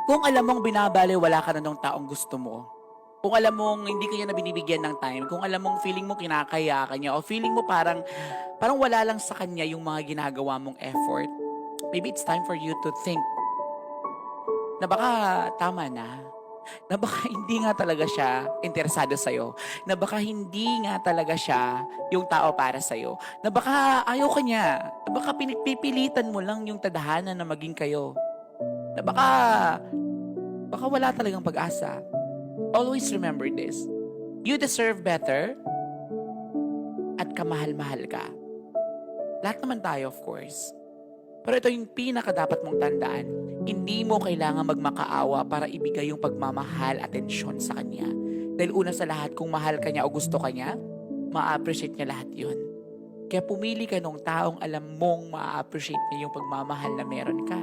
Kung alam mong binabaliwala ka na nung taong gusto mo, kung alam mong hindi ka niya na binibigyan ng time, kung alam mong feeling mo kinakaya ka niya o feeling mo parang wala lang sa kanya yung mga ginagawa mong effort, maybe it's time for you to think na baka tama na baka hindi nga talaga siya interesado sa'yo, na baka hindi nga talaga siya yung tao para sa'yo, na baka ayaw ka niya, na baka pinipilitan mo lang yung tadhana na maging kayo, na baka wala talagang pag-asa. Always remember this. You deserve better at kamahal-mahal ka. Lahat naman tayo, of course. Pero ito yung pinaka dapat mong tandaan. Hindi mo kailangan magmakaawa para ibigay yung pagmamahal, atensyon sa kanya. Dahil una sa lahat, kung mahal ka niya o gusto ka niya, ma-appreciate niya lahat yun. Kaya pumili ka nung taong alam mong ma-appreciate niya yung pagmamahal na meron ka.